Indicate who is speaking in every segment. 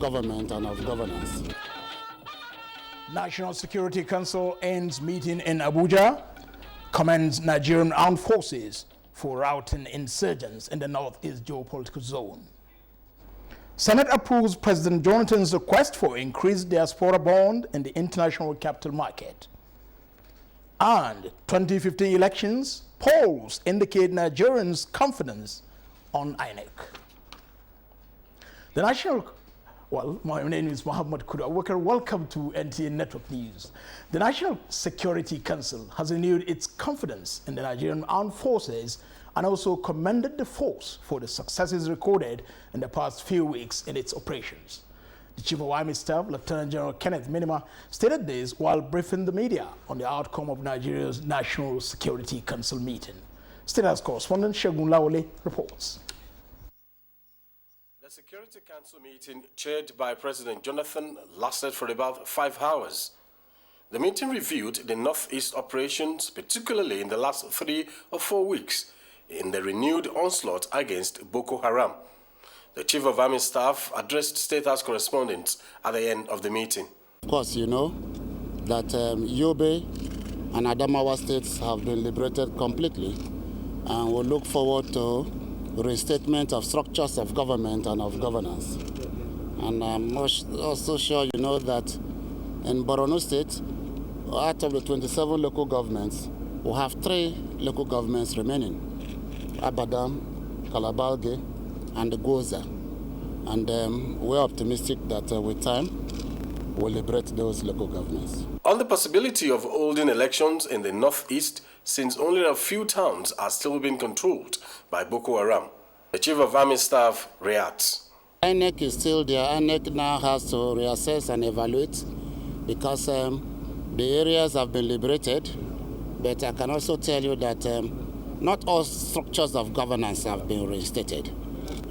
Speaker 1: government and of governance.
Speaker 2: National Security Council ends meeting in Abuja, commends Nigerian armed forces for routing insurgents in the northeast geopolitical zone. Senate approves President Jonathan's request for increased diaspora bond in the international capital market. And 2015 elections, polls indicate Nigerians' confidence on INEC. The national my name is Muhammad Kuda. Welcome to NTA Network News. The National Security Council has renewed its confidence in the Nigerian armed forces and also commended the force for the successes recorded in the past few weeks in its operations. The Chief of Army Staff, Lieutenant General Kenneth Minima, stated this while briefing the media on the outcome of Nigeria's National Security Council meeting. State House correspondent Shegun Lawole reports.
Speaker 3: The Security Council meeting, chaired by President Jonathan, lasted for about 5 hours. The meeting reviewed the Northeast operations, particularly in the last 3 or 4 weeks, in the renewed onslaught against Boko Haram. The Chief of Army Staff addressed State House correspondents at the end of the meeting.
Speaker 1: Of course, you know that Yobe and Adamawa states have been liberated completely, and we'll look forward to restatement of structures of government and of governance. And I'm also sure you know that in Borno State, out of the 27 local governments, we have 3 local governments remaining: Abadam, Kalabalge, and Goza. And we're optimistic that with time, we'll liberate those local governments.
Speaker 3: On the possibility of holding elections in the Northeast, since only a few towns are still being controlled by Boko Haram, the Chief of Army Staff reacts.
Speaker 1: INEC is still there. INEC now has to reassess and evaluate because the areas have been liberated, but I can also tell you that not all structures of governance have been reinstated.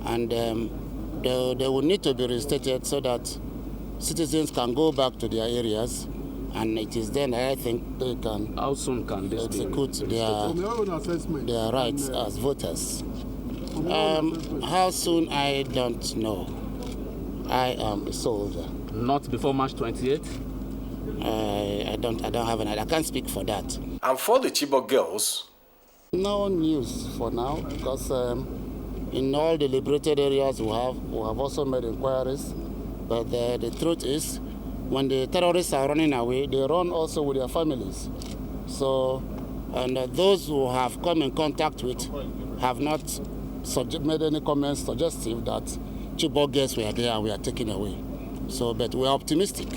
Speaker 1: And they will need to be reinstated so that citizens can go back to their areas, and it is then I think they can
Speaker 4: How soon can this
Speaker 1: execute their rights as voters. How soon, I don't know. I am a soldier.
Speaker 4: Not before March 28th?
Speaker 1: I don't have an idea. I can't speak for that.
Speaker 3: And for the Chibok girls,
Speaker 1: no news for now, because in all the liberated areas we have also made inquiries. But the truth is, when the terrorists are running away, they run also with their families. So, and those who have come in contact with have not made any comments suggestive that Chibok girls were there and we are taken away. So, but we are optimistic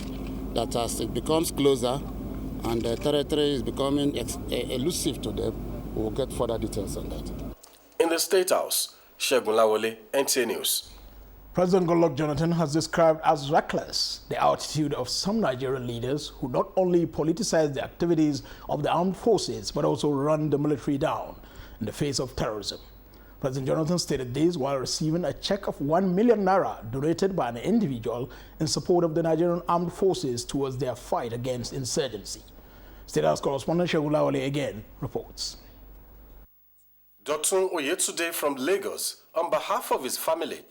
Speaker 1: that as it becomes closer and the territory is becoming elusive to them, we will get further details on that.
Speaker 3: In the State House, Shegun Lawole, NTA News.
Speaker 2: President Goodluck Jonathan has described as reckless the attitude of some Nigerian leaders who not only politicize the activities of the armed forces, but also run the military down in the face of terrorism. President Jonathan stated this while receiving a check of 1 million naira donated by an individual in support of the Nigerian armed forces towards their fight against insurgency. State House correspondent Shegun Lawole again reports.
Speaker 3: Dotun Oyetunde from Lagos, on behalf of his family,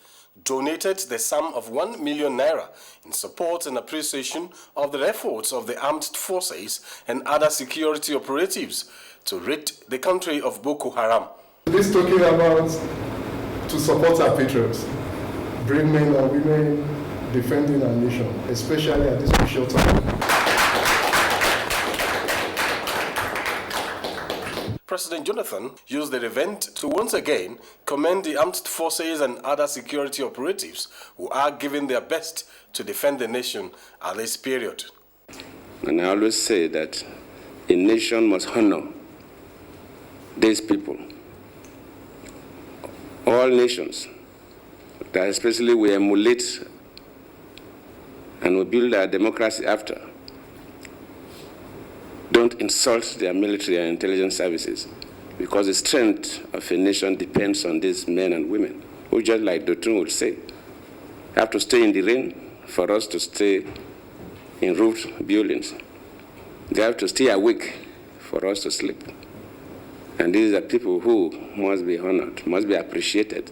Speaker 3: donated the sum of 1 million naira in support and appreciation of the efforts of the armed forces and other security operatives to rid the country of Boko Haram.
Speaker 5: This talking about to support our patriots, brave men and women defending our nation, especially at this crucial time.
Speaker 3: President Jonathan used the event to once again commend the armed forces and other security operatives who are giving their best to defend the nation at this period.
Speaker 6: And I always say that a nation must honor these people. All nations, that especially we emulate and we build our democracy after, don't insult their military and intelligence services, because the strength of a nation depends on these men and women, who, just like Dotun would say, have to stay in the rain for us to stay in roofed buildings. They have to stay awake for us to sleep. And these are people who must be honored, must be appreciated.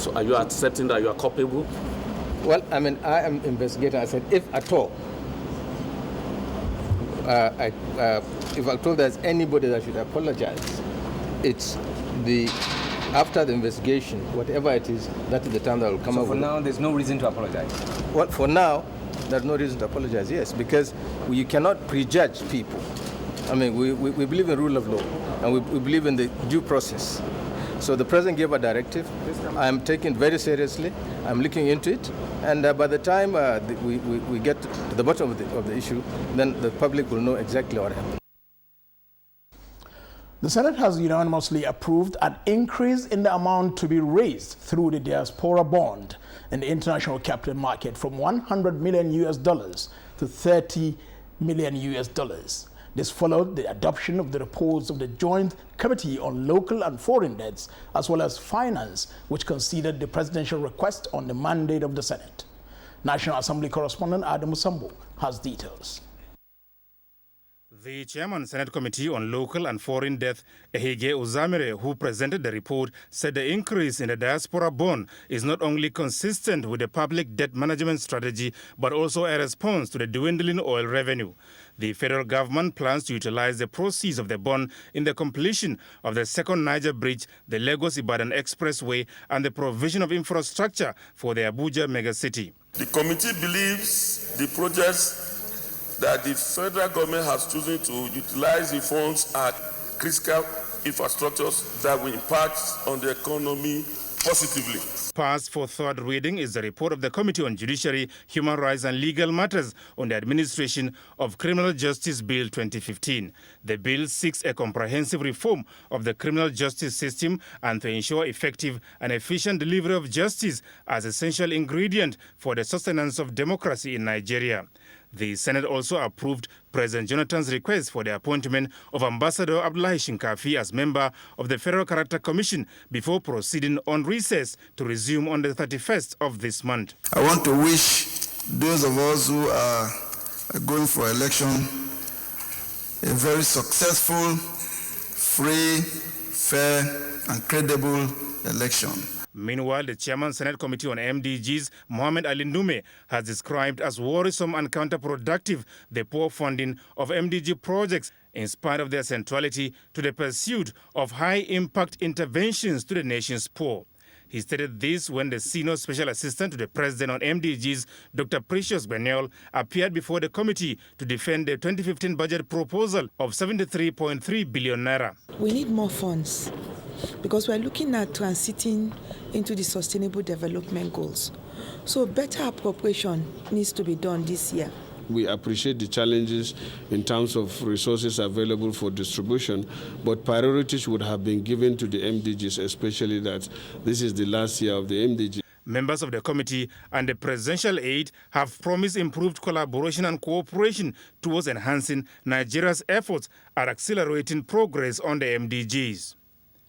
Speaker 4: So are you accepting that you are culpable?
Speaker 7: Well, I mean, I am investigator. I said, if at all, if at all there's anybody that should apologize, it's after the investigation, whatever it is, that is the time that will come up.
Speaker 8: So for now, there's no reason to apologize?
Speaker 7: Well, for now, there's no reason to apologize, yes, because you cannot prejudge people. I mean, we believe in rule of law, and we believe in the due process. So the president gave a directive. I'm taking it very seriously. I'm looking into it. And by the time we get to the bottom of the issue, then the public will know exactly what happened.
Speaker 2: The Senate has unanimously approved an increase in the amount to be raised through the diaspora bond in the international capital market from $100 million to $30 million. This followed the adoption of the reports of the Joint Committee on Local and Foreign Debts, as well as Finance, which considered the presidential request on the mandate of the Senate. National Assembly correspondent Adamu Sambo has details.
Speaker 9: The chairman Senate Committee on Local and Foreign Debt, Ehige Uzamire, who presented the report, said the increase in the diaspora bond is not only consistent with the public debt management strategy, but also a response to the dwindling oil revenue. The federal government plans to utilize the proceeds of the bond in the completion of the second Niger Bridge, the Lagos-Ibadan Expressway, and the provision of infrastructure for the Abuja megacity.
Speaker 10: The committee believes the projects that the federal government has chosen to utilize the funds are critical infrastructures that will impact on the economy positively.
Speaker 9: Passed for third reading is the report of the Committee on Judiciary, Human Rights and Legal Matters on the Administration of Criminal Justice Bill 2015. The bill seeks a comprehensive reform of the criminal justice system and to ensure effective and efficient delivery of justice as essential ingredient for the sustenance of democracy in Nigeria. The Senate also approved President Jonathan's request for the appointment of Ambassador Abdullahi Shinkafi as member of the Federal Character Commission before proceeding on recess to resume on the 31st of this month.
Speaker 11: I want to wish those of us who are going for election a very successful, free, fair, and credible election.
Speaker 9: Meanwhile, the chairman Senate Committee on MDGs, Mohamed Ali Ndume, has described as worrisome and counterproductive the poor funding of MDG projects in spite of their centrality to the pursuit of high-impact interventions to the nation's poor. He stated this when the senior special assistant to the president on MDGs, Dr. Precious Benel, appeared before the committee to defend the 2015 budget proposal of 73.3 billion naira.
Speaker 12: We need more funds because we're looking at transiting into the sustainable development goals. So better appropriation needs to be done this year.
Speaker 13: We appreciate the challenges in terms of resources available for distribution, but priorities would have been given to the MDGs, especially that this is the last year of the MDG.
Speaker 9: Members of the committee and the presidential aide have promised improved collaboration and cooperation towards enhancing Nigeria's efforts at accelerating progress on the MDGs.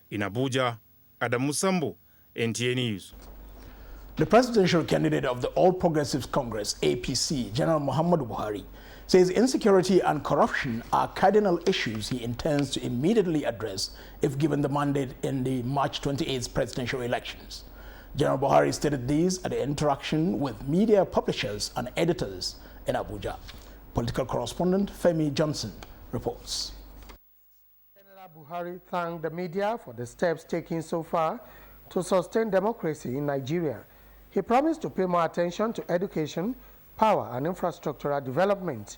Speaker 9: In Abuja, Adamu Sambo, NTA News.
Speaker 2: The presidential candidate of the All Progressives Congress, APC, General Muhammadu Buhari, says insecurity and corruption are cardinal issues he intends to immediately address if given the mandate in the March 28th presidential elections. General Buhari stated this at an interaction with media publishers and editors in Abuja. Political correspondent Femi Johnson reports.
Speaker 14: General Buhari thanked the media for the steps taken so far to sustain democracy in Nigeria. He promised to pay more attention to education, power, and infrastructural development.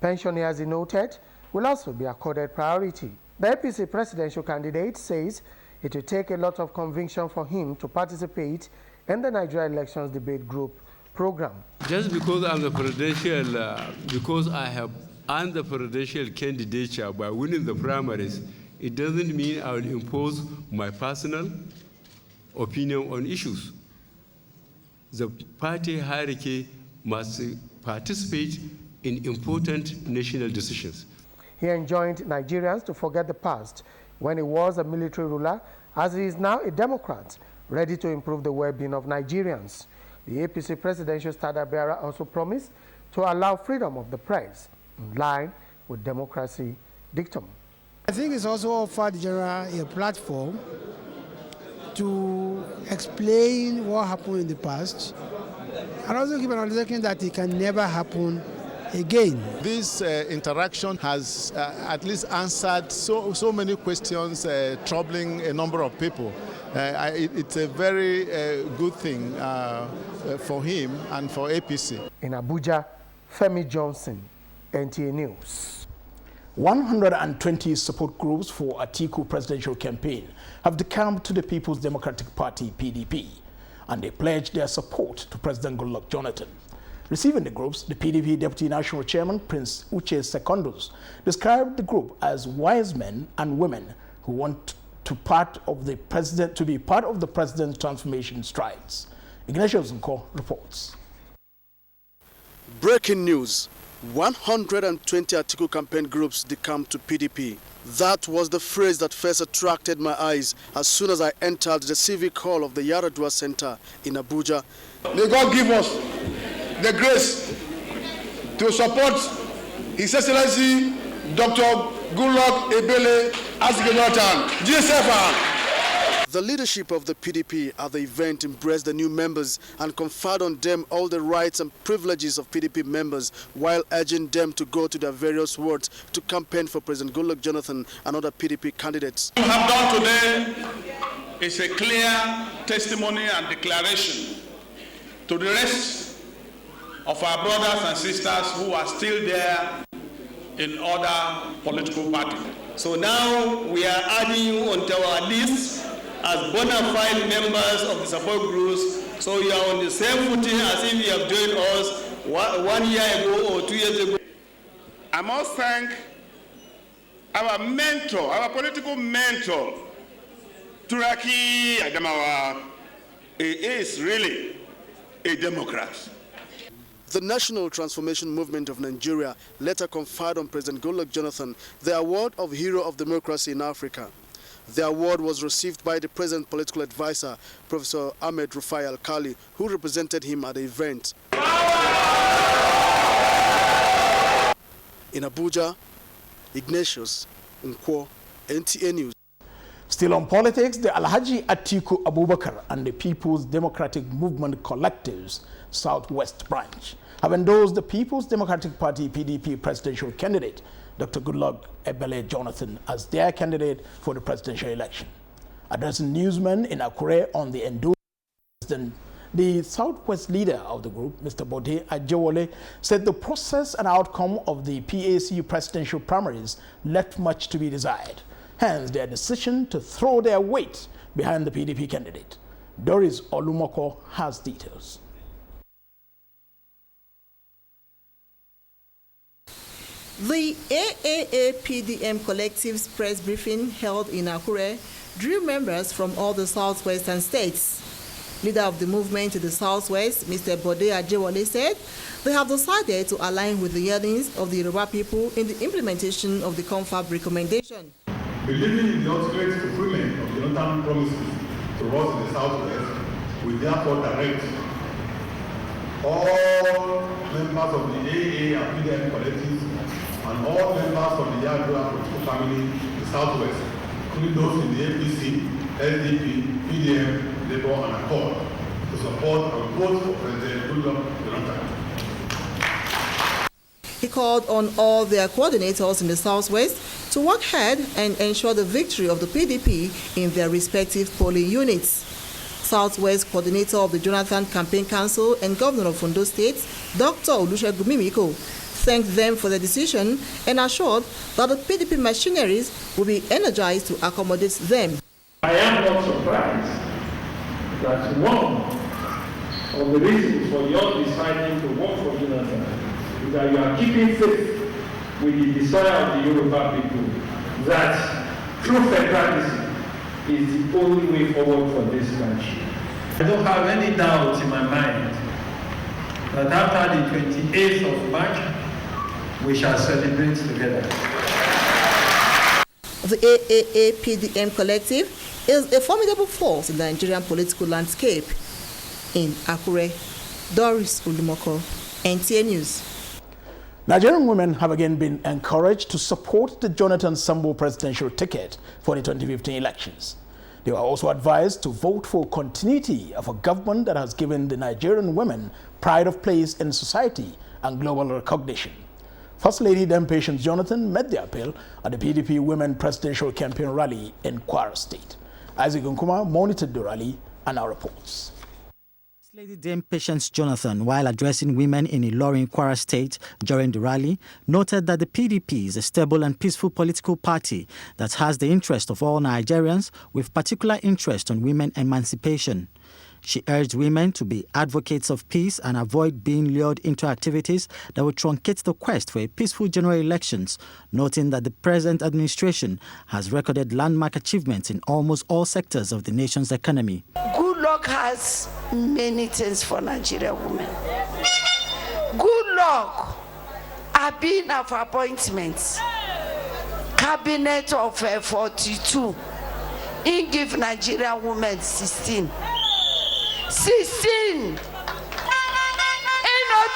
Speaker 14: Pensioners, he noted, will also be accorded priority. The APC presidential candidate says it will take a lot of conviction for him to participate in the Nigeria Elections Debate Group program.
Speaker 15: Just because I'm the presidential, because I have earned the presidential candidature by winning the primaries, it doesn't mean I will impose my personal opinion on issues. The party hierarchy must participate in important national decisions.
Speaker 14: He enjoined Nigerians to forget the past when he was a military ruler, as he is now a Democrat, ready to improve the well-being of Nigerians. The APC presidential standard-bearer also promised to allow freedom of the press in line with democracy dictum.
Speaker 16: I think it's also offered General a platform to explain what happened in the past and also give an understanding that it can never happen again.
Speaker 17: This interaction has at least answered so many questions troubling a number of people. It's a very good thing for him and for APC.
Speaker 14: In Abuja, Femi Johnson, NTA News.
Speaker 2: 120 support groups for Atiku presidential campaign have decamped to the People's Democratic Party, PDP, and they pledged their support to President Goodluck Jonathan. Receiving the groups, the PDP Deputy National Chairman, Prince Uche Secondus, described the group as wise men and women who want to be part of the president's transformation strides. Ignatius Nko reports.
Speaker 18: Breaking news. 120 Atiku campaign groups decamped to PDP. That was the phrase that first attracted my eyes as soon as I entered the civic hall of the Yaradua Center in Abuja.
Speaker 19: May God give us the grace to support His Excellency Dr. Goodluck Ebele Jonathan, GSFR.
Speaker 18: The leadership of the PDP at the event embraced the new members and conferred on them all the rights and privileges of PDP members while urging them to go to their various wards to campaign for President Goodluck Jonathan and other PDP candidates.
Speaker 19: What we have done today is a clear testimony and declaration to the rest of our brothers and sisters who are still there in other political parties. So now we are adding you onto our list as bona fide members of the support groups, so you are on the same footing as if you have joined us 1 year ago or 2 years ago. I must thank our mentor, our political mentor, Turaki Adamawa. He is really a Democrat.
Speaker 18: The National Transformation Movement of Nigeria later conferred on President Goodluck Jonathan the award of Hero of Democracy in Africa. The award was received by the President's political advisor, Professor Ahmed Rufai Al-Kali, who represented him at the event. In Abuja, Ignatius Nkwo, NTA News.
Speaker 2: Still on politics, the Alhaji Atiku Abubakar and the People's Democratic Movement Collective's Southwest branch have endorsed the People's Democratic Party PDP presidential candidate, Dr. Goodluck Ebele Jonathan, as their candidate for the presidential election. Addressing newsmen in Akure on the endorsement, the Southwest leader of the group, Mr. Bode Ajewole, said the process and outcome of the PAC presidential primaries left much to be desired. Hence, their decision to throw their weight behind the PDP candidate. Doris Olumoko has details.
Speaker 20: The AAA-PDM Collective's press briefing held in Akure drew members from all the southwestern states. Leader of the movement to the southwest, Mr. Bode Ajewole, said they have decided to align with the yearnings of the Yoruba people in the implementation of the confab recommendation.
Speaker 21: Believing in the ultimate fulfillment of the Jonathan promises to us in the southwest, we therefore direct all members of the AA and PDM collectives and all members of the Yaradua political family in the southwest, including those in the APC, SDP, PDM, Labour and Accord, to support and vote for President Goodluck Jonathan.
Speaker 20: He called on all their coordinators in the southwest to work hard and ensure the victory of the PDP in their respective polling units. Southwest coordinator of the Jonathan Campaign Council and Governor of Ondo State, Dr. Olusegun Mimiko, thanked them for the decision and assured that the PDP machineries will be energized to accommodate them.
Speaker 22: I am not surprised that one of the reasons for your deciding to work for Jonathan is that you are keeping faith with the desire of the Yoruba people that true federalism is the only way forward for this country. I don't have any doubt in my mind that after the 28th of March, we shall celebrate together.
Speaker 20: The AAA-PDM Collective is a formidable force in the Nigerian political landscape. In Akure, Doris Olumoko, NTA News.
Speaker 2: Nigerian women have again been encouraged to support the Jonathan Sambo presidential ticket for the 2015 elections. They were also advised to vote for continuity of a government that has given the Nigerian women pride of place in society and global recognition. First Lady then Patience Jonathan made the appeal at the PDP Women Presidential Campaign Rally in Kwara State. Isaac Nkuma monitored the rally and our reports.
Speaker 1: Lady Dame Patience Jonathan, while addressing women in Ilorin, Kwara State during the rally, noted that the PDP is a stable and peaceful political party that has the interest of all Nigerians, with particular interest on women emancipation. She urged women to be advocates of peace and avoid being lured into activities that would truncate the quest for a peaceful general elections, noting that the present administration has recorded landmark achievements in almost all sectors of the nation's economy.
Speaker 5: Goodluck has many things for Nigerian women. Goodluck have been of appointments, cabinet of 42. He give Nigerian women 16. 16. He no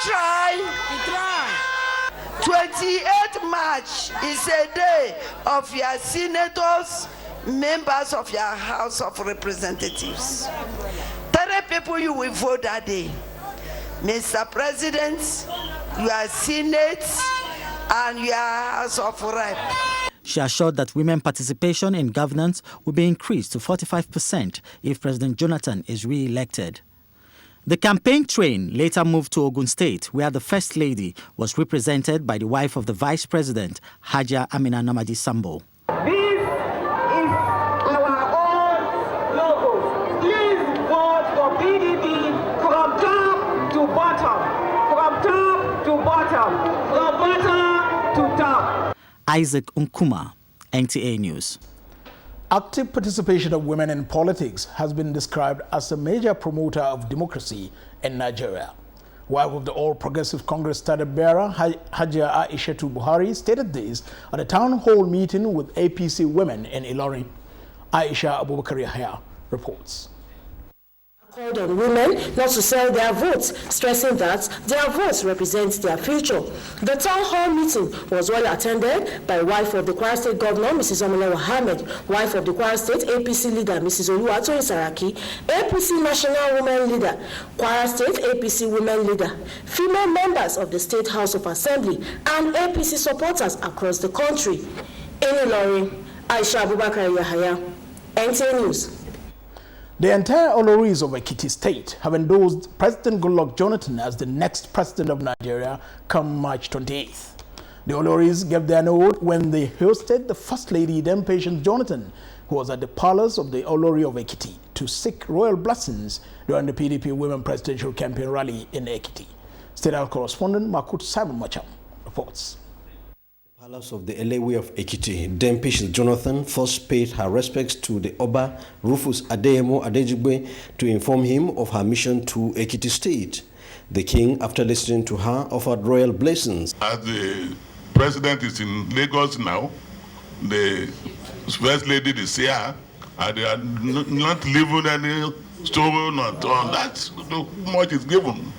Speaker 5: try. He try. 28th March is a day of your senators, members of your House of Representatives. 3 people you will vote that day. Mr. President, your Senate, and your House of Rep.
Speaker 1: She assured that women participation in governance will be increased to 45% if President Jonathan is re-elected. The campaign train later moved to Ogun State, where the First Lady was represented by the wife of the Vice President, Haja Amina Namadi Sambo.
Speaker 5: This is our own logo. Please vote for PDP from top to bottom. From top to bottom. From bottom to top.
Speaker 1: Isaac Nkuma, NTA News.
Speaker 2: Active participation of women in politics has been described as a major promoter of democracy in Nigeria. Wife of the All Progressive Congress standard bearer, Hajia Aishatu Buhari, stated this at a town hall meeting with APC women in Ilorin. Aisha Abubakar Yahya reports.
Speaker 23: Called on women not to sell their votes, stressing that their votes represent their future. The town hall meeting was well attended by wife of the Kwara State Governor, Mrs. Omolewa Ahmed, wife of the Kwara State APC leader, Mrs. Oluwatoyin Saraki, APC National Women Leader, Kwara State APC Women Leader, female members of the State House of Assembly, and APC supporters across the country. In Ilorin, Aisha Abubakar Yahya, NTA News.
Speaker 2: The entire Oloris of Ekiti State have endorsed President Goodluck Jonathan as the next president of Nigeria come March 28th. The Oloris gave their note when they hosted the First Lady, then Patience Jonathan, who was at the palace of the Olori of Ekiti to seek royal blessings during the PDP Women Presidential Campaign Rally in Ekiti. State House correspondent Makut Simon Macham reports.
Speaker 24: Palace of the Elewe of Ekiti, Dame Patience Jonathan first paid her respects to the Oba Rufus Adeyemo Adejigbe to inform him of her mission to Ekiti State. The king, after listening to her, offered royal blessings.
Speaker 10: As the president is in Lagos now, the First Lady is here, and they are not leaving any stone on that. Much is given,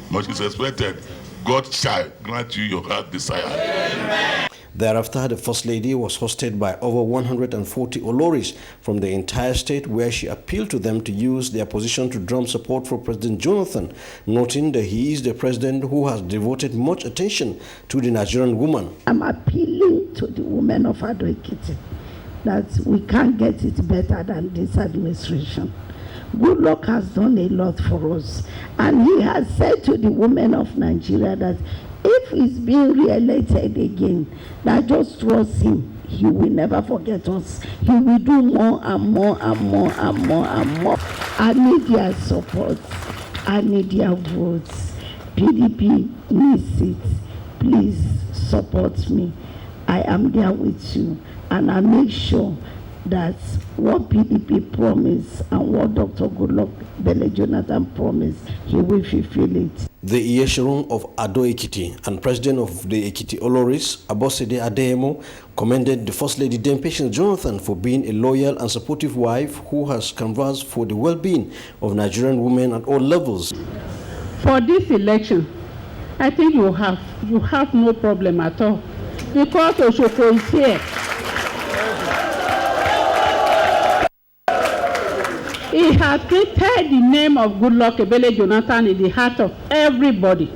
Speaker 10: much is expected. God shall grant you your heart desire. Amen.
Speaker 24: Thereafter, the First Lady was hosted by over 140 Oloris from the entire state, where she appealed to them to use their position to drum support for President Jonathan, noting that he is the president who has devoted much attention to the Nigerian woman.
Speaker 25: I'm appealing to the women of Ado Ekiti that we can't get it better than this administration. Goodluck has done a lot for us, and he has said to the women of Nigeria that if he's being re-elected again, that just trust him. He will never forget us. He will do more and more and more and more and more. I need their support. I need their votes. PDP needs it. Please support me. I am there with you, and I make sure that what PDP promised and what Dr. Goodluck Jonathan promised, he will fulfill it.
Speaker 24: The Iyesherun of Ado Ekiti and president of the Ekiti Oloris, Abosede Adeyemo, commended the First Lady Dame Patience Jonathan for being a loyal and supportive wife who has canvassed for the well-being of Nigerian women at all levels.
Speaker 26: For this election, I think you have no problem at all, because Oshoko is here. He has created the name of Goodluck Ebele Jonathan in the heart of everybody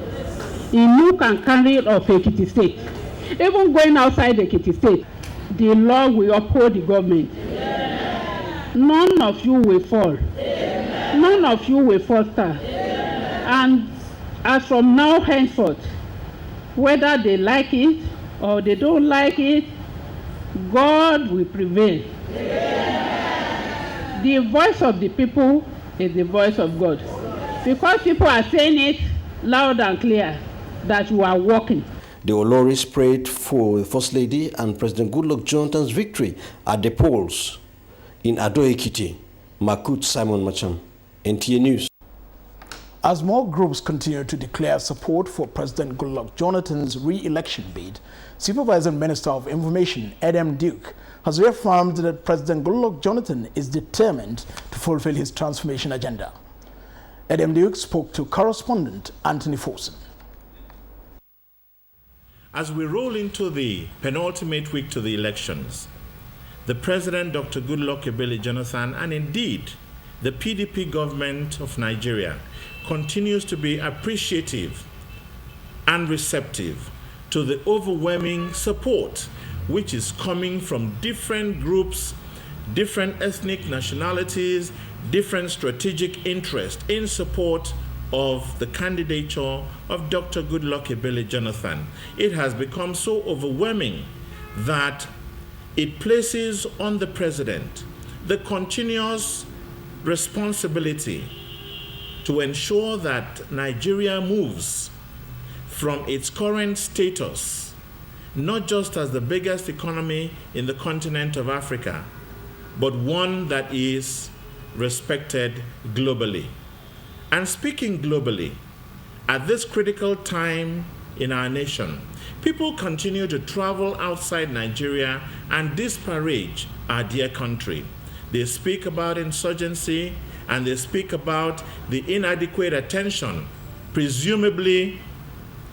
Speaker 26: in nook and cranny of Ekiti State. Even going outside Ekiti State, the law will uphold the government. None of you will fall. None of you will falter. And as from now henceforth, whether they like it or they don't like it, God will prevail. The voice of the people is the voice of God. Because people are saying it loud and clear that you are walking.
Speaker 24: The Oloris prayed for the First Lady and President Goodluck Jonathan's victory at the polls in Ado-Ekiti. Makut Simon Macham, NTA News.
Speaker 2: As more groups continue to declare support for President Goodluck Jonathan's re-election bid, Supervisor Minister of Information Adam Duke has reaffirmed that President Goodluck Jonathan is determined to fulfill his transformation agenda. Adam Duke spoke to correspondent Anthony Forson.
Speaker 3: As we roll into the penultimate week to the elections, the President, Dr. Goodluck Ebele Jonathan, and indeed the PDP government of Nigeria continues to be appreciative and receptive to the overwhelming support which is coming from different groups, different ethnic nationalities, different strategic interests in support of the candidature of Dr. Goodluck Ebele Jonathan. It has become so overwhelming that it places on the President the continuous responsibility to ensure that Nigeria moves from its current status, not just as the biggest economy in the continent of Africa, but one that is respected globally. And speaking globally, at this critical time in our nation, people continue to travel outside Nigeria and disparage our dear country. They speak about insurgency and they speak about the inadequate attention, presumably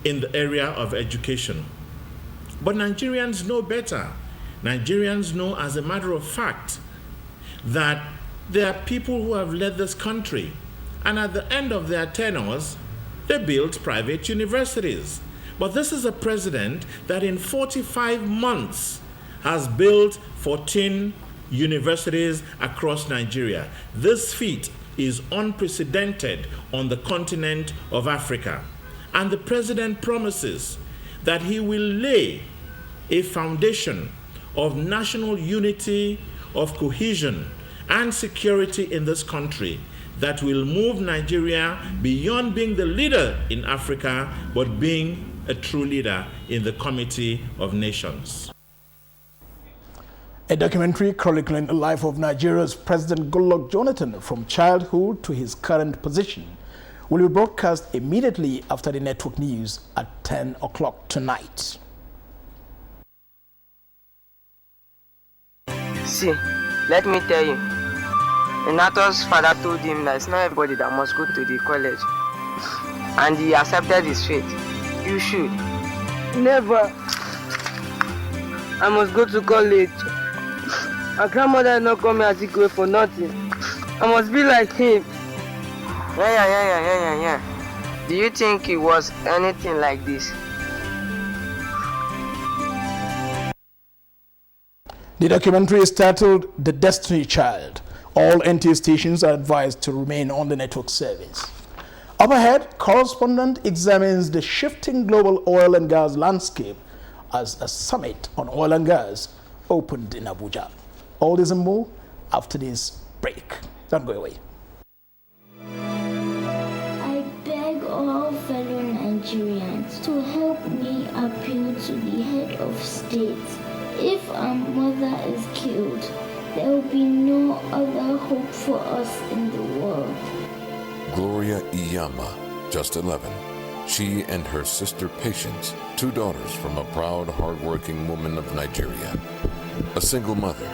Speaker 3: in the area of education. But Nigerians know better. Nigerians know, as a matter of fact, that there are people who have led this country, and at the end of their tenures, they built private universities. But this is a president that in 45 months has built 14 universities across Nigeria. This feat is unprecedented on the continent of Africa. And the president promises that he will lay a foundation of national unity, of cohesion, and security in this country that will move Nigeria beyond being the leader in Africa, but being a true leader in the Committee of Nations.
Speaker 2: A documentary chronicling the life of Nigeria's President Goodluck Jonathan from childhood to his current position will be broadcast immediately after the network news at 10 o'clock tonight.
Speaker 4: See, let me tell you, Renato's father told him that it's not everybody that must go to the college, and he accepted his fate. You should.
Speaker 6: Never. I must go to college. My grandmother did not call me Azikwe for nothing. I must be like him.
Speaker 4: Yeah. Do you think he was anything like this?
Speaker 2: The documentary is titled The Destiny Child. All NTA stations are advised to remain on the network service. Up ahead, correspondent examines the shifting global oil and gas landscape as a summit on oil and gas opened in Abuja. All this and more after this break. Don't go away.
Speaker 7: I beg all fellow Nigerians to help me appeal to the head of state. If our mother is killed, there will be no other hope for us in the world.
Speaker 8: Gloria Iyama, just 11. She and her sister Patience, 2 daughters from a proud, hard-working woman of Nigeria. A single mother,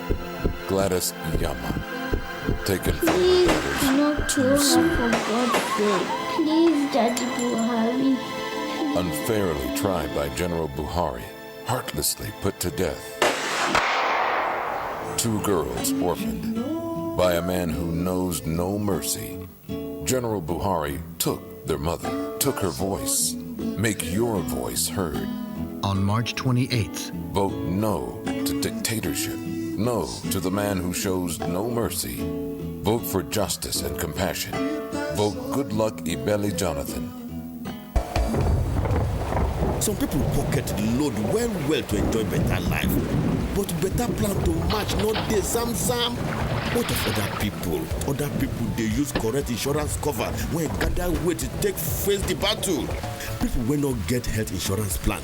Speaker 8: Gladys Iyama, taken from
Speaker 7: Please
Speaker 8: her brothers.
Speaker 7: do not kill her for God's sake. Please, Daddy Buhari.
Speaker 8: Unfairly tried by General Buhari, heartlessly put to death. 2 girls orphaned by a man who knows no mercy. General Buhari took their mother, took her voice. Make your voice heard.
Speaker 9: On March 28th,
Speaker 8: vote no to dictatorship. No to the man who shows no mercy. Vote for justice and compassion. Vote Goodluck Ebele Jonathan.
Speaker 11: Some people pocket the load well to enjoy better life. But better plan to match not the Sam. What of other people? Other people, they use correct insurance cover when gather weight to take face the battle. People will not get health insurance plan.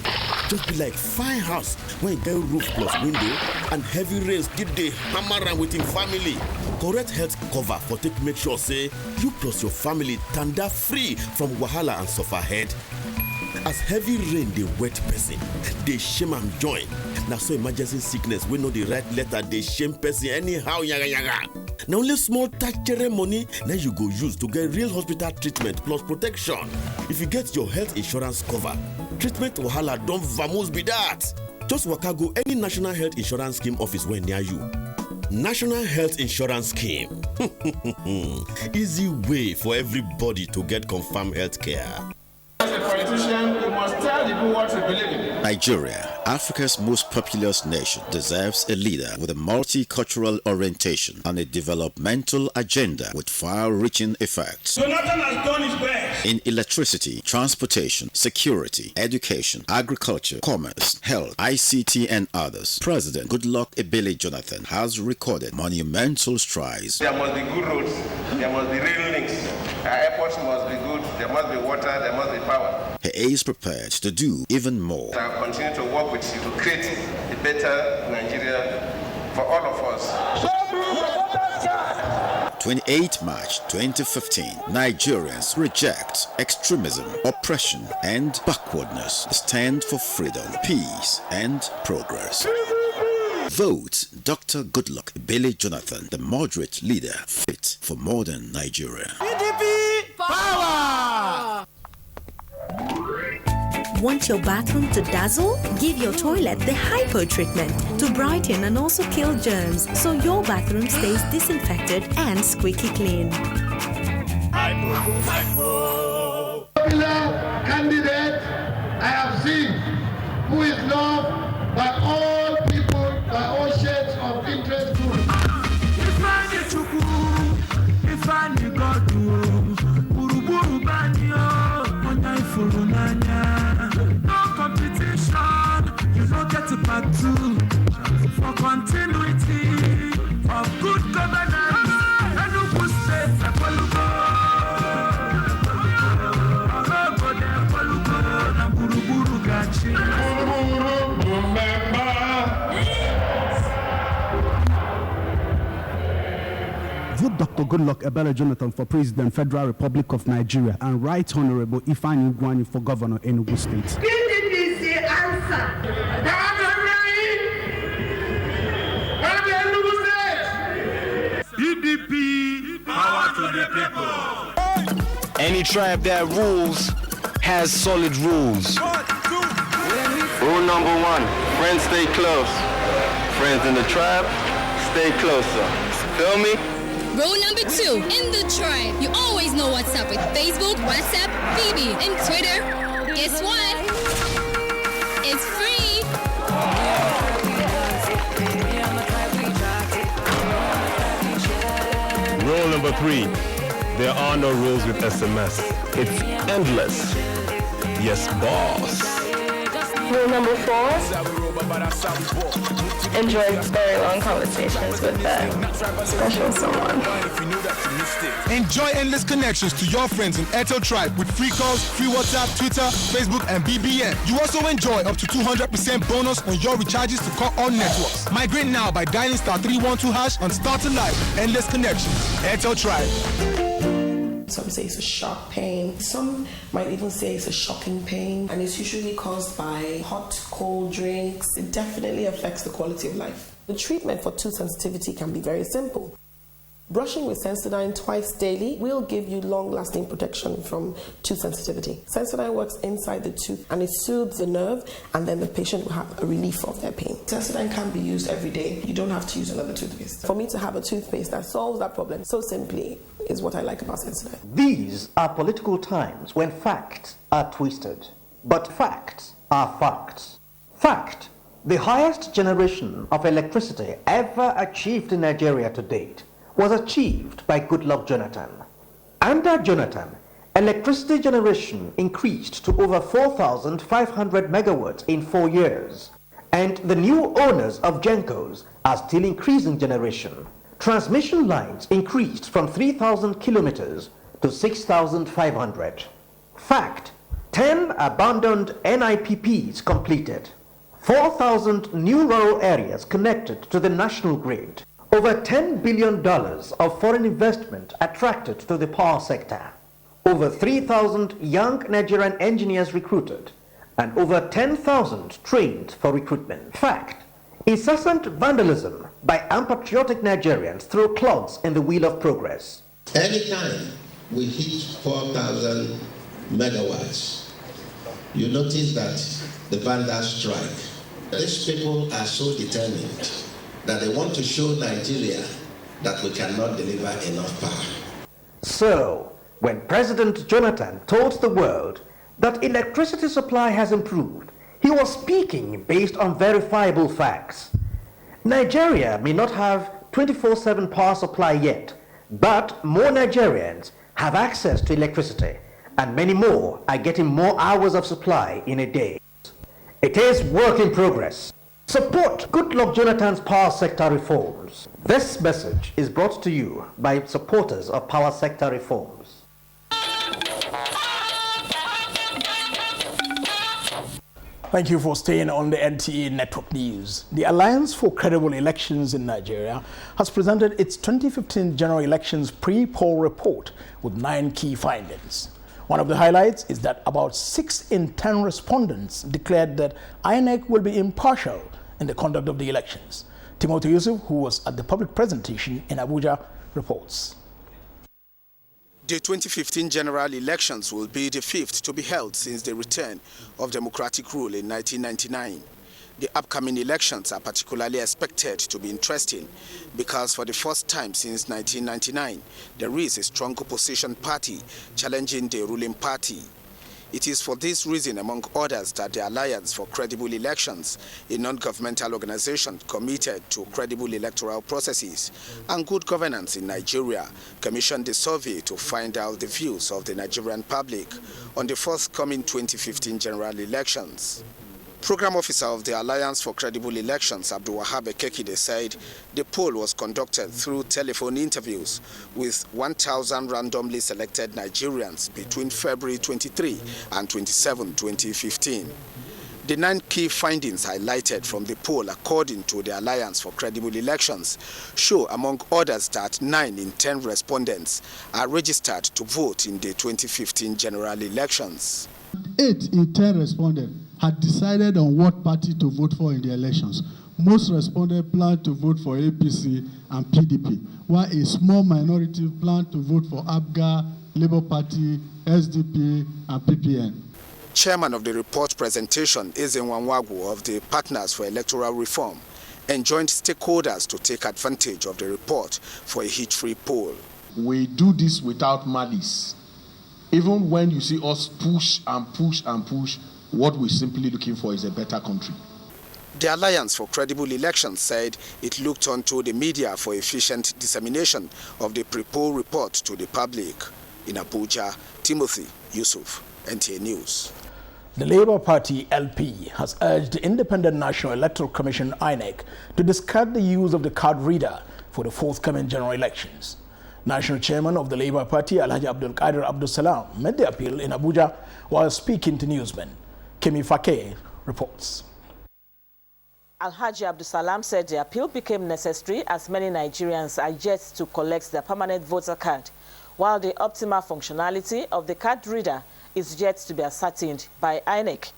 Speaker 11: Just be like fine house when get roof plus window and heavy rains give the hammer and waiting family. Correct health cover for take make sure say you plus your family tanda free from wahala and suffer head. As heavy rain they wet person, they shame and join. Now so emergency sickness we know the right letter they shame person anyhow yaga. Now only small taxere money now you go use to get real hospital treatment plus protection. If you get your health insurance cover, treatment wahala don't vamos be that. Just waka go any National Health Insurance Scheme office when near you. National Health Insurance Scheme. Easy way for everybody to get confirmed health care.
Speaker 12: As a politician, you must tell the people what you believe in.
Speaker 13: Nigeria, Africa's most populous nation, deserves a leader with a multicultural orientation and a developmental agenda with far-reaching effects.
Speaker 12: Jonathan has done his best.
Speaker 13: In electricity, transportation, security, education, agriculture, commerce, health, ICT, and others, President Goodluck Ebele Jonathan has recorded monumental strides.
Speaker 12: There must be good roads, there must be rail links, our airports must be good, there must be water, there must be power.
Speaker 13: He is prepared to do even more.
Speaker 12: I'll continue to work with you to create a better Nigeria for all of us.
Speaker 13: 28 March 2015, Nigerians reject extremism, oppression, and backwardness. Stand for freedom, peace, and progress. Vote Dr. Goodluck Ebele Jonathan, the moderate leader fit for modern Nigeria.
Speaker 15: PDP power!
Speaker 16: Want your bathroom to dazzle? Give your toilet the Hypo treatment to brighten and also kill germs so your bathroom stays disinfected and squeaky clean.
Speaker 21: Hypo. Popular candidate I have seen who is loved by all people, by all shades of interest groups.
Speaker 15: No competition, you don't get to part two. For continuity of good governance, and you push it,
Speaker 27: Vote Dr. Goodluck Ebele Jonathan for President, Federal Republic of Nigeria, and Right Honorable Ifeanyi Ugwuanyi for Governor, Enugu State.
Speaker 15: PDP is the answer. PDP, power to the people.
Speaker 28: Any tribe that rules has solid rules.
Speaker 29: Rule number one, friends stay close. Friends in the tribe, stay closer. Feel me?
Speaker 30: Rule number two, in the tribe, you always know what's up with Facebook, WhatsApp, BB, and Twitter. Guess what? It's free.
Speaker 28: Rule number three, there are no rules with SMS. It's endless. Yes, boss.
Speaker 31: Rule number four, enjoy very long conversations with a special someone.
Speaker 32: Enjoy endless connections to your friends in Airtel Tribe with free calls, free WhatsApp, Twitter, Facebook, and BBM. You also enjoy up to 200% bonus on your recharges to call all networks. Migrate now by dialing *312# on Start to Live. Endless connections. Airtel Tribe.
Speaker 33: Some say it's a sharp pain. Some might even say it's a shocking pain. And it's usually caused by hot, cold drinks. It definitely affects the quality of life. The treatment for tooth sensitivity can be very simple. Brushing with Sensodyne twice daily will give you long-lasting protection from tooth sensitivity. Sensodyne works inside the tooth and it soothes the nerve, and then the patient will have a relief of their pain. Sensodyne can be used every day. You don't have to use another toothpaste. For me to have a toothpaste that solves that problem so simply is what I like about Sensodyne.
Speaker 1: These are political times when facts are twisted, but facts are facts. Fact: the highest generation of electricity ever achieved in Nigeria to date was achieved by Goodluck Jonathan. Under Jonathan, electricity generation increased to over 4,500 megawatts in 4 years, and the new owners of Gencos are still increasing generation. Transmission lines increased from 3,000 kilometers to 6,500. Fact: 10 abandoned NIPPs completed, 4,000 new rural areas connected to the national grid, over $10 billion of foreign investment attracted to the power sector, over 3,000 young Nigerian engineers recruited, and over 10,000 trained for recruitment. Fact: incessant vandalism by unpatriotic Nigerians through clogs in the wheel of progress.
Speaker 5: Anytime we hit 4,000 megawatts, you notice that the bandits strike. These people are so determined that they want to show Nigeria that we cannot deliver enough power.
Speaker 1: So, when President Jonathan told the world that electricity supply has improved, he was speaking based on verifiable facts. Nigeria may not have 24/7 power supply yet, but more Nigerians have access to electricity, and many more are getting more hours of supply in a day. It is work in progress. Support Goodluck Jonathan's power sector reforms. This message is brought to you by supporters of power sector reforms.
Speaker 2: Thank you for staying on the NTA Network News. The Alliance for Credible Elections in Nigeria has presented its 2015 general elections pre-poll report with 9 key findings. One of the highlights is that about 6 in 10 respondents declared that INEC will be impartial in the conduct of the elections. Timothy Yusuf, who was at the public presentation in Abuja, reports.
Speaker 10: The 2015 general elections will be the 5th to be held since the return of democratic rule in 1999. The upcoming elections are particularly expected to be interesting because for the first time since 1999, there is a strong opposition party challenging the ruling party. It is for this reason, among others, that the Alliance for Credible Elections, a non-governmental organization committed to credible electoral processes and good governance in Nigeria, commissioned a survey to find out the views of the Nigerian public on the forthcoming 2015 general elections. Program officer of the Alliance for Credible Elections, Abdul Wahab Ekekide, said the poll was conducted through telephone interviews with 1,000 randomly selected Nigerians between February 23 and 27, 2015. The 9 key findings highlighted from the poll, according to the Alliance for Credible Elections, show, among others, that 9 in 10 respondents are registered to vote in the 2015 general elections.
Speaker 14: 8 in 10 respondents had decided on what party to vote for in the elections. Most respondents planned to vote for APC and PDP, while a small minority planned to vote for ABGA, Labour Party, SDP, and PPN.
Speaker 10: Chairman of the report presentation, Ezenwanwagu of the Partners for Electoral Reform, enjoined stakeholders to take advantage of the report for a heat-free poll.
Speaker 17: We do this without malice. Even when you see us push and push and push, what we're simply looking for is a better country.
Speaker 10: The Alliance for Credible Elections said it looked onto the media for efficient dissemination of the pre-poll report to the public. In Abuja, Timothy Yusuf, NTA News.
Speaker 2: The Labour Party LP has urged the Independent National Electoral Commission INEC to discard the use of the card reader for the forthcoming general elections. National Chairman of the Labour Party, Alhaji Abdul Qadir Abdul Salam, made the appeal in Abuja while speaking to newsmen. Kemi Fake reports.
Speaker 18: Alhaji Abdul Salam said the appeal became necessary as many Nigerians are yet to collect their permanent voter card, while the optimal functionality of the card reader is yet to be ascertained by INEC.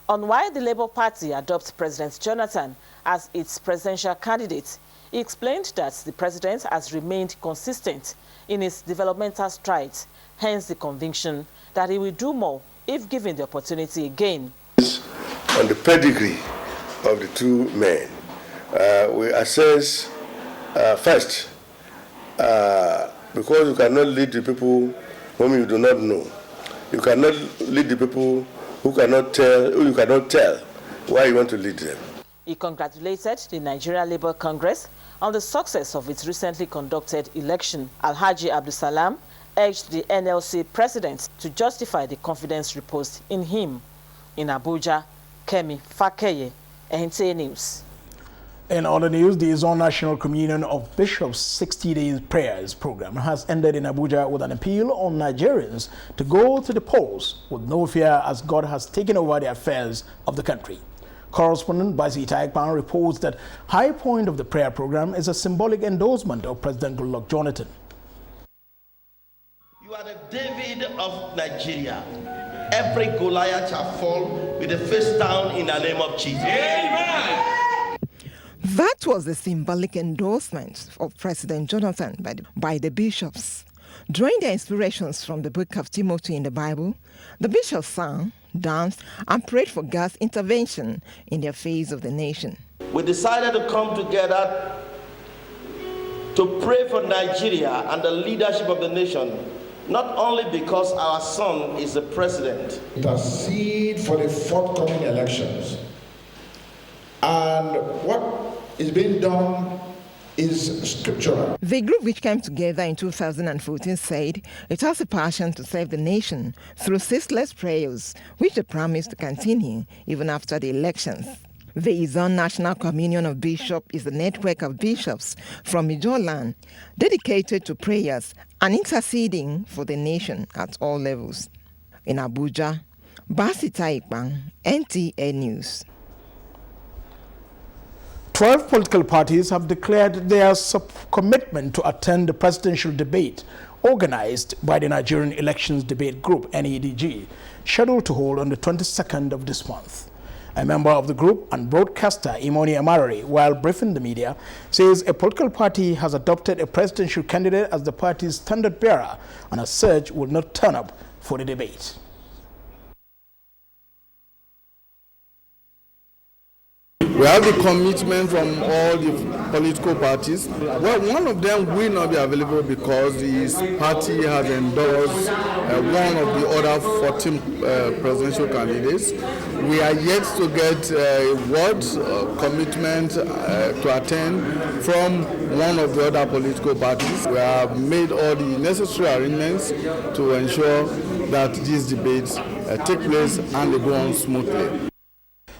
Speaker 18: On why the Labour Party adopts President Jonathan as its presidential candidate, He explained that the president has remained consistent in his developmental strides, hence the conviction that he will do more if given the opportunity again.
Speaker 3: On the pedigree of the two men, we assess first, because you cannot lead the people whom you do not know. You cannot lead the people who you cannot tell why you want to lead them.
Speaker 18: He congratulated the Nigeria Labour Congress on the success of its recently conducted election. Alhaji Abdusalam urged the NLC president to justify the confidence reposed in him. In Abuja, Kemi Fakeye, NTA News.
Speaker 2: In other news, the Zone National Communion of Bishops' 60-day prayers program has ended in Abuja with an appeal on Nigerians to go to the polls with no fear as God has taken over the affairs of the country. Correspondent Bazi Taekpan reports that high point of the prayer program is a symbolic endorsement of President Goodluck Jonathan.
Speaker 4: You are the David of Nigeria. Every Goliath shall fall with the face down in the name of Jesus. Amen.
Speaker 6: That was the symbolic endorsement of President Jonathan by the bishops. Drawing their inspirations from the book of Timothy in the Bible, the bishops sang, danced, and prayed for God's intervention in the affairs of the nation.
Speaker 4: We decided to come together to pray for Nigeria and the leadership of the nation, not only because our son is the president.
Speaker 7: Intercede for the forthcoming elections. And what is being done is scriptural.
Speaker 6: The group, which came together in 2014, said it has a passion to serve the nation through ceaseless prayers, which they promise to continue even after the elections. The Izon National Communion of Bishops is a network of bishops from Ijoland dedicated to prayers and interceding for the nation at all levels. In Abuja, Basi Taikbang, NTA News.
Speaker 2: 12 political parties have declared their commitment to attend the presidential debate organized by the Nigerian Elections Debate Group, NEDG, scheduled to hold on the 22nd of this month. A member of the group and broadcaster, Imoni Amarari, while briefing the media, says a political party has adopted a presidential candidate as the party's standard bearer and as such will not turn up for the debate.
Speaker 8: We have the commitment from all the political parties. Well, one of them will not be available because his party has endorsed one of the other 14 presidential candidates. We are yet to get a word commitment to attend from one of the other political parties. We have made all the necessary arrangements to ensure that these debates take place and they go on smoothly.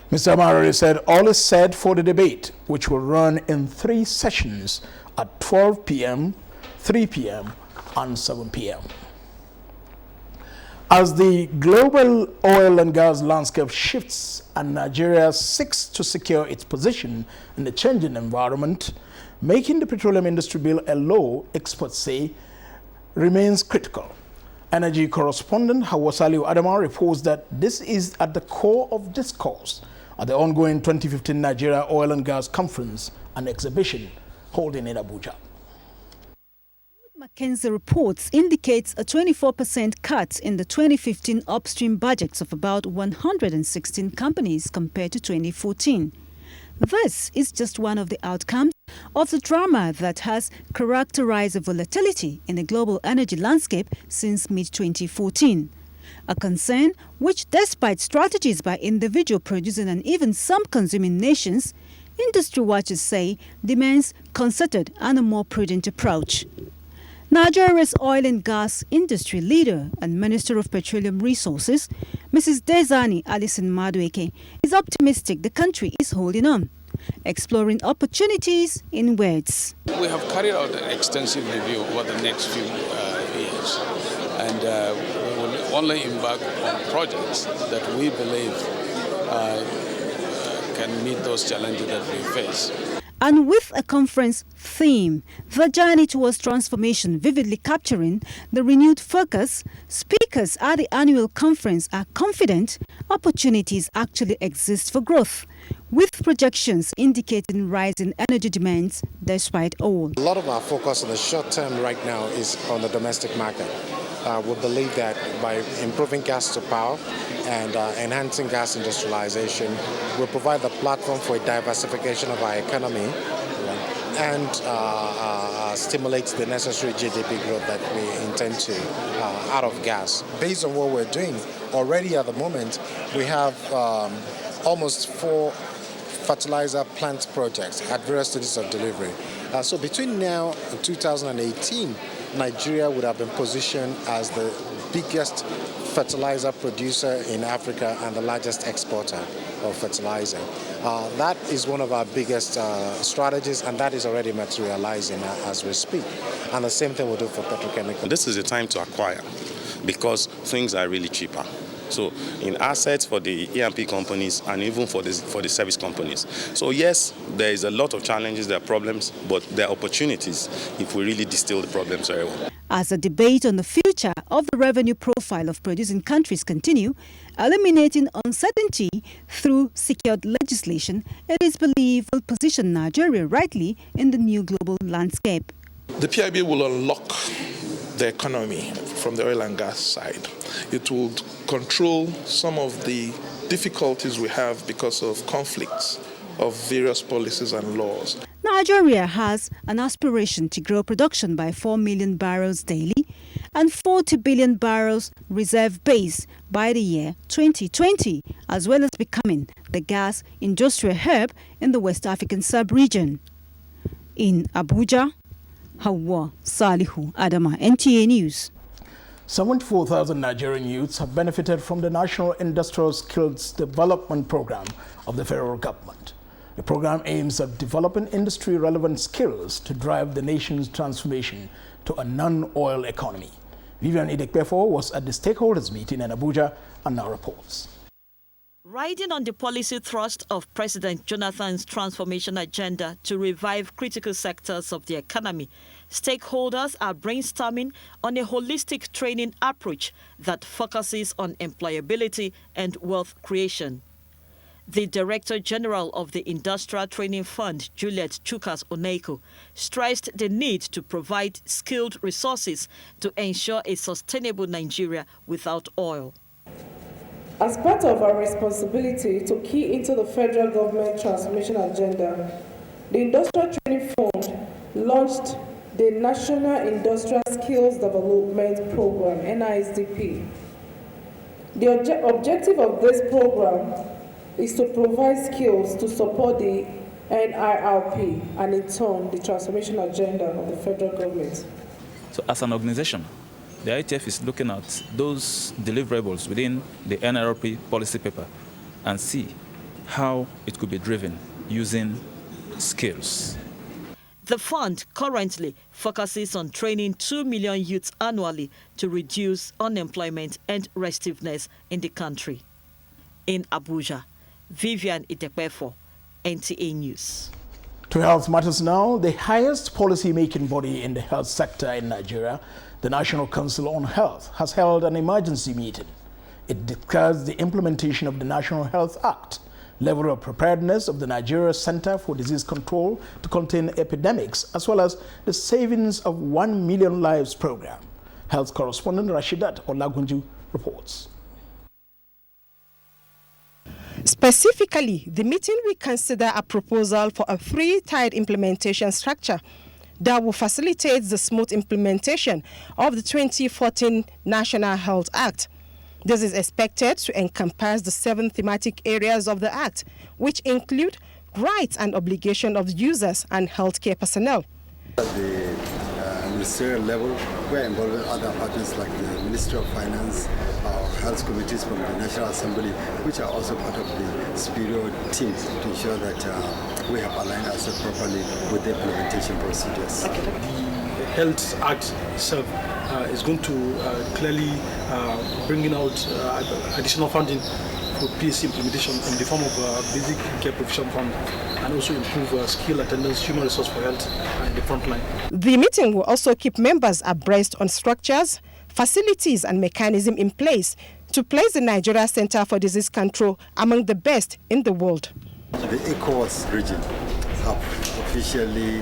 Speaker 2: Mr. Amarari said all is set for the debate, which will run in 3 sessions at 12 p.m., 3 p.m., and 7 p.m. As the global oil and gas landscape shifts and Nigeria seeks to secure its position in the changing environment, making the petroleum industry bill a law, experts say, remains critical. Energy correspondent Hawasaliu Adama reports that this is at the core of discourse at the ongoing 2015 Nigeria Oil and Gas Conference and Exhibition holding in Abuja.
Speaker 9: McKinsey reports indicates a 24% cut in the 2015 upstream budgets of about 116 companies compared to 2014. This is just one of the outcomes of the drama that has characterized the volatility in the global energy landscape since mid-2014. A concern which, despite strategies by individual producing and even some consuming nations, industry watchers say demands concerted and a more prudent approach. Nigeria's oil and gas industry leader and Minister of Petroleum Resources, Mrs. Dezani Alison Madueke, is optimistic the country is holding on, exploring opportunities in words.
Speaker 19: We have carried out an extensive review over the next few years, and we will only embark on projects that we believe can meet those challenges that we face.
Speaker 9: And with a conference theme, The Journey Towards Transformation, vividly capturing the renewed focus, speakers at the annual conference are confident opportunities actually exist for growth, with projections indicating rising energy demands despite all.
Speaker 11: A lot of our focus in the short term right now is on the domestic market. We believe that by improving gas to power and enhancing gas industrialization, will provide the platform for a diversification of our economy and stimulates the necessary GDP growth that we intend to out of gas. Based on what we're doing, already at the moment, we have almost 4 fertilizer plant projects at various stages of delivery. So between now and 2018, Nigeria would have been positioned as the biggest fertilizer producer in Africa and the largest exporter of fertilizer. That is one of our biggest strategies, and that is already materializing as we speak. And the same thing we'll do for petrochemical.
Speaker 12: This is the time to acquire because things are really cheaper. So in assets for the E&P companies and even for the service companies. So yes, there is a lot of challenges, there are problems, but there are opportunities if we really distill the problems very well.
Speaker 9: As the debate on the future of the revenue profile of producing countries continue, eliminating uncertainty through secured legislation, it is believed will position Nigeria rightly in the new global landscape.
Speaker 13: The PIB will unlock the economy from the oil and gas side. It will control some of the difficulties we have because of conflicts of various policies and laws.
Speaker 9: Nigeria has an aspiration to grow production by 4 million barrels daily and 40 billion barrels reserve base by the year 2020, as well as becoming the gas industrial hub in the West African sub-region. In Abuja, Hawa Salihu Adama, NTA News.
Speaker 2: 74,000 Nigerian youths have benefited from the National Industrial Skills Development Program of the federal government. The program aims at developing industry-relevant skills to drive the nation's transformation to a non-oil economy. Vivian Idekpefo was at the stakeholders meeting in Abuja and now reports.
Speaker 15: Riding on the policy thrust of President Jonathan's transformation agenda to revive critical sectors of the economy, stakeholders are brainstorming on a holistic training approach that focuses on employability and wealth creation. The Director General of the Industrial Training Fund, Juliet Chukas Oneko, stressed the need to provide skilled resources to ensure a sustainable Nigeria without oil.
Speaker 16: As part of our responsibility to key into the federal government transformation agenda, the Industrial Training Fund launched the National Industrial Skills Development Program, NISDP. The objective of this program is to provide skills to support the NIRP and in turn the transformation agenda of the federal government.
Speaker 20: So as an organization, the ITF is looking at those deliverables within the NIRP policy paper and see how it could be driven using skills.
Speaker 15: The fund currently focuses on training 2 million youths annually to reduce unemployment and restiveness in the country. In Abuja, Vivian Idekpefo, NTA News.
Speaker 2: To health matters now, the highest policy-making body in the health sector in Nigeria, the National Council on Health, has held an emergency meeting. It discussed the implementation of the National Health Act, level of preparedness of the Nigeria Center for Disease Control to contain epidemics, as well as the savings of 1 million lives program. Health correspondent Rashidat Olagunju reports.
Speaker 21: Specifically, the meeting will consider a proposal for a 3-tiered implementation structure that will facilitate the smooth implementation of the 2014 National Health Act. This is expected to encompass the 7 thematic areas of the Act, which include rights and obligations of users and healthcare personnel.
Speaker 22: At the ministerial level, we're involving other partners like the Ministry of Finance, our health committees from the National Assembly, which are also part of the superior team to ensure that we have aligned ourselves properly with the implementation procedures.
Speaker 23: The Health Act itself is going to clearly bring out additional funding for PSC implementation in the form of basic care provision fund, and also improve skill attendance, human resource for health, and the front line.
Speaker 21: The meeting will also keep members abreast on structures, facilities and mechanism in place to place the Nigeria Center for Disease Control among the best in the world.
Speaker 22: The ECOWAS region have officially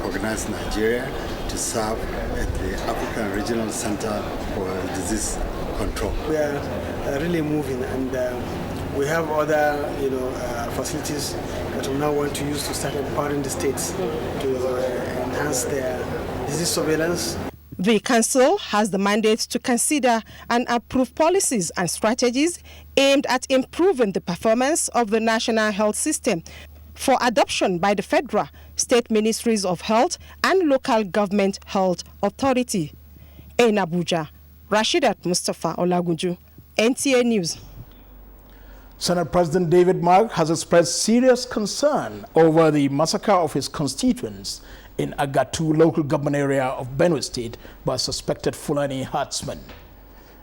Speaker 22: recognized Nigeria to serve at the African Regional Center for Disease Control.
Speaker 23: We are really moving, and we have other facilities that we now want to use to start empowering the states to enhance their disease surveillance.
Speaker 21: The Council has the mandate to consider and approve policies and strategies aimed at improving the performance of the national health system for adoption by the federal, state ministries of health and local government health authority. In Abuja, Rashidat Mustafa Olagunju, NTA News.
Speaker 2: Senate President David Mark has expressed serious concern over the massacre of his constituents in Agatu local government area of Benue State by suspected Fulani herdsmen.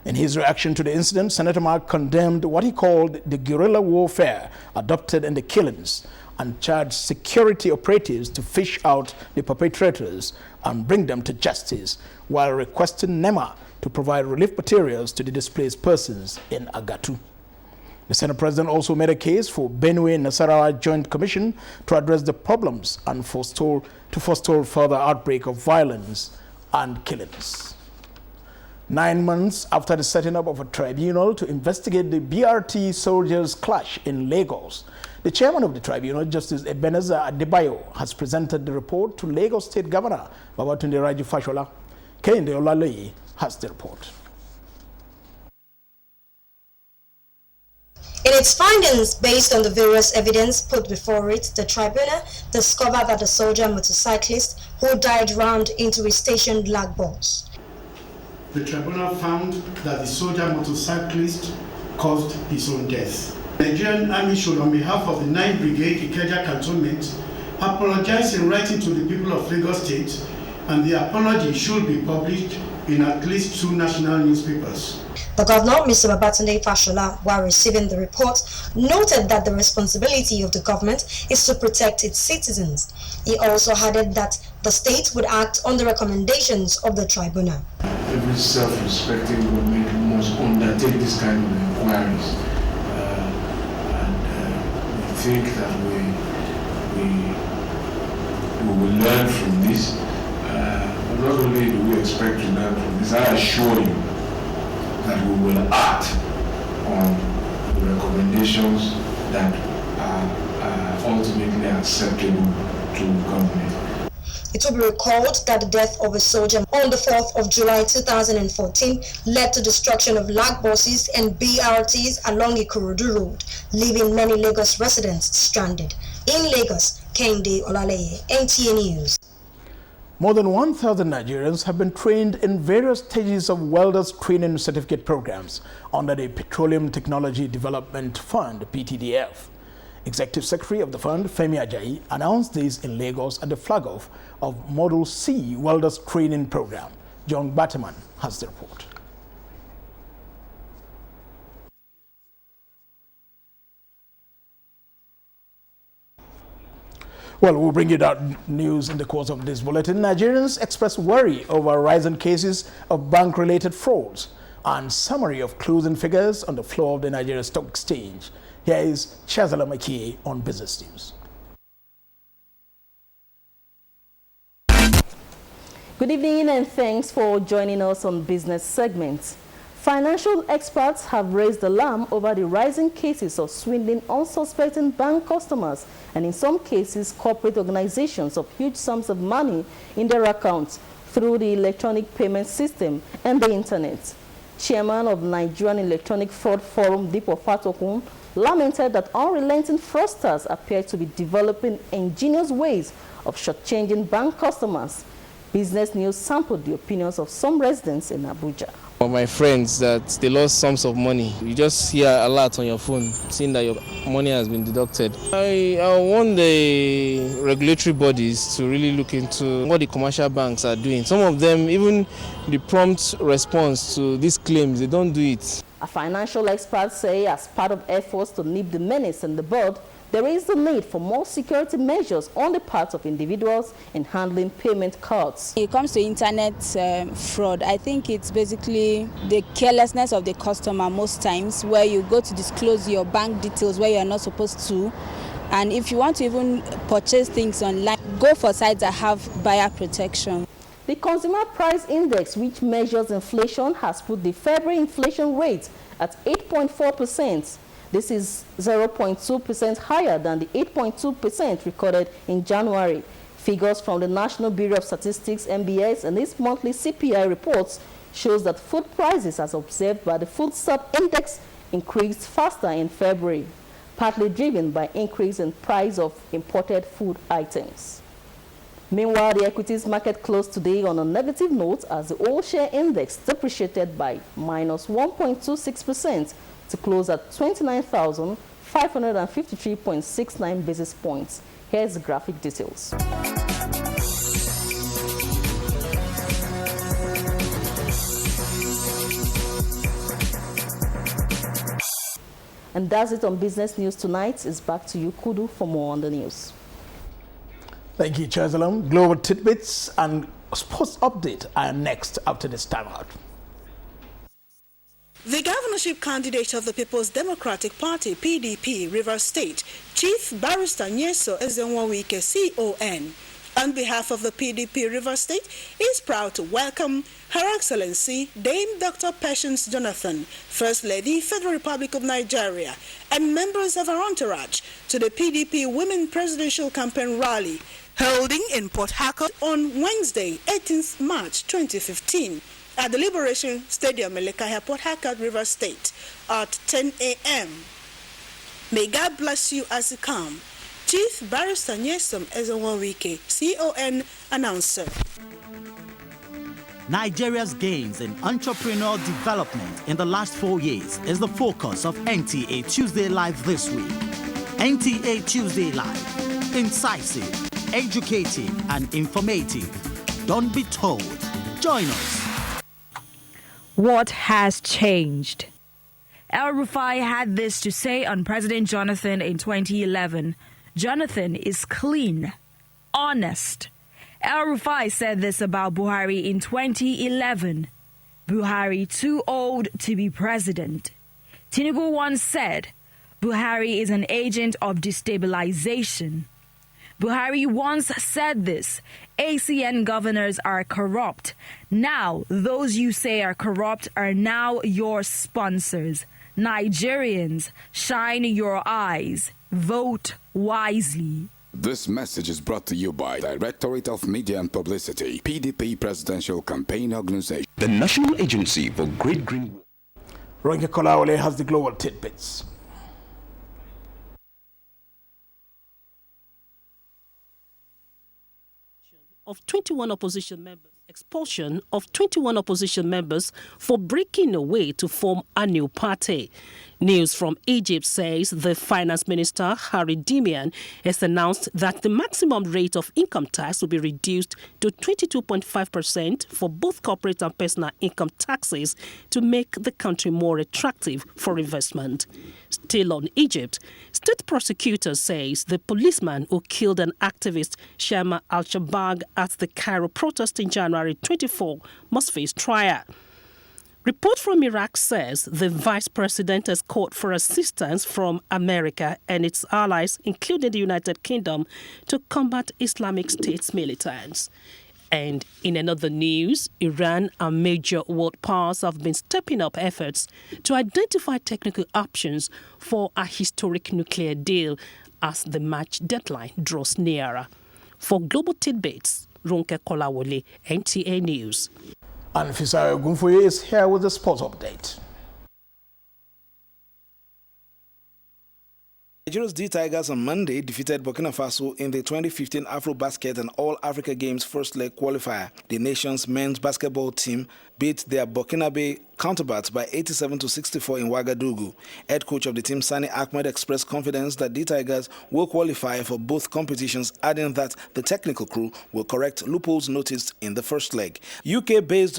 Speaker 2: In his reaction to the incident, Senator Mark condemned what he called the guerrilla warfare adopted in the killings and charged security operatives to fish out the perpetrators and bring them to justice, while requesting NEMA to provide relief materials to the displaced persons in Agatu. The Senate President also made a case for Benue-Nasarawa Joint Commission to address the problems and forestall further outbreak of violence and killings. 9 months after the setting up of a tribunal to investigate the BRT soldiers' clash in Lagos, the chairman of the tribunal, Justice Ebenezer Adebayo, has presented the report to Lagos State Governor Babatunde Raji Fashola. Kehinde Olaloyi has the report.
Speaker 1: In its findings, based on the various evidence put before it, the tribunal discovered that the soldier motorcyclist who died rammed into a stationed lag bus.
Speaker 5: The tribunal found that the soldier motorcyclist caused his own death. The Nigerian Army should, on behalf of the 9th Brigade Ikeja Cantonment, apologize in writing to the people of Lagos State, and the apology should be published in at least 2 national newspapers.
Speaker 1: The governor, Mr. Babatunde Fashola, while receiving the report, noted that the responsibility of the government is to protect its citizens. He also added that the state would act on the recommendations of the tribunal.
Speaker 14: Every self-respecting government must undertake this kind of inquiries. We think that we will learn from this. But not only do we expect to learn from this, I assure you that we will act on the recommendations that are ultimately acceptable to government.
Speaker 1: It will be recalled that the death of a soldier on the 4th of July 2014 led to destruction of lag buses and BRTs along Ikorodu Road, leaving many Lagos residents stranded. In Lagos, Kehinde Olaloyi, NTA News.
Speaker 2: More than 1,000 Nigerians have been trained in various stages of welders training certificate programs under the Petroleum Technology Development Fund, PTDF. Executive Secretary of the fund, Femi Ajayi, announced this in Lagos at the flag-off of Model C Welders Training Program. John Batman has the report. Well, we'll bring you that news in the course of this bulletin. Nigerians express worry over rising cases of bank-related frauds and summary of closing figures on the floor of the Nigeria Stock Exchange. Here is Shazala Makie on Business News.
Speaker 24: Good evening and thanks for joining us on Business Segments. Financial experts have raised alarm over the rising cases of swindling unsuspecting bank customers and in some cases corporate organizations of huge sums of money in their accounts through the electronic payment system and the internet. Chairman of Nigerian Electronic Fraud Forum, Dipo Fatokun, lamented that unrelenting fraudsters appear to be developing ingenious ways of shortchanging bank customers. Business News sampled the opinions of some residents in Abuja.
Speaker 25: My friends that they lost sums of money. You just hear a lot on your phone saying that your money has been deducted. I want the regulatory bodies to really look into what the commercial banks are doing. Some of them, even the prompt response to these claims, they don't do it.
Speaker 24: A financial experts say as part of efforts to nip the menace in the bud, there is the need for more security measures on the part of individuals in handling payment cards.
Speaker 3: When it comes to internet fraud, I think it's basically the carelessness of the customer most times, where you go to disclose your bank details where you are not supposed to. And if you want to even purchase things online, go for sites that have buyer protection.
Speaker 24: The Consumer Price Index, which measures inflation, has put the February inflation rate at 8.4%. This is 0.2% higher than the 8.2% recorded in January. Figures from the National Bureau of Statistics, NBS, and its monthly CPI reports shows that food prices, as observed by the Food Sub Index, increased faster in February, partly driven by increase in price of imported food items. Meanwhile, the equities market closed today on a negative note as the all-share index depreciated by minus 1.26% to close at 29,553.69 basis points. Here's the graphic details. And that's it on Business News tonight. It's back to you, Kudu, for more on the news.
Speaker 2: Thank you, Chazalam. Global tidbits and sports update are next after this time out.
Speaker 4: The governorship candidate of the People's Democratic Party, PDP, Rivers State, Chief Barrister Nyeso Ezenwawike, CON, on behalf of the PDP Rivers State, is proud to welcome Her Excellency Dame Dr. Patience Jonathan, First Lady, Federal Republic of Nigeria, and members of her entourage to the PDP Women Presidential Campaign Rally, holding in Port Harcourt on Wednesday, 18th March 2015. At the Liberation Stadium in Lekahia, Port Harcourt, Rivers State, at 10 a.m. May God bless you as you come. Chief Barrister Nyesom Ezenwawike, CON announcer.
Speaker 10: Nigeria's gains in entrepreneurial development in the last 4 years is the focus of NTA Tuesday Live this week. NTA Tuesday Live, incisive, educative, and informative. Don't be told. Join us.
Speaker 17: What has changed? El-Rufai had this to say on President Jonathan in 2011. Jonathan is clean, honest. El-Rufai said this about Buhari in 2011. Buhari too old to be president. Tinubu once said, Buhari is an agent of destabilization. Buhari once said this, ACN governors are corrupt. Now, those you say are corrupt are now your sponsors. Nigerians, shine your eyes. Vote wisely.
Speaker 18: This message is brought to you by Directorate of Media and Publicity, PDP Presidential Campaign Organization,
Speaker 26: the National Agency for Great Green.
Speaker 2: Ronke Kolawole has the global tidbits.
Speaker 27: Of 21 opposition members, expulsion of 21 opposition members for breaking away to form a new party. News from Egypt says the finance minister, Harry Dimian, has announced that the maximum rate of income tax will be reduced to 22.5% for both corporate and personal income taxes to make the country more attractive for investment. Still on Egypt, state prosecutor says the policeman who killed an activist, Shama al-Shabag, at the Cairo protest in January 24 must face trial. Report from Iraq says the vice president has called for assistance from America and its allies, including the United Kingdom, to combat Islamic State's militants. And in another news, Iran and major world powers have been stepping up efforts to identify technical options for a historic nuclear deal as the March deadline draws nearer. For Global Tidbits, Ronke Kolawole, NTA News.
Speaker 2: And Fisayo Gunfoye is here with the sports update.
Speaker 28: Nigeria's D Tigers on Monday defeated Burkina Faso in the 2015 Afro-Basket and All-Africa Games first leg qualifier. The nation's men's basketball team beat their Burkinabe counterparts by 87-64 in Ouagadougou. Head coach of the team, Sani Ahmed, expressed confidence that D Tigers will qualify for both competitions, adding that the technical crew will correct loopholes noticed in the first leg. UK-based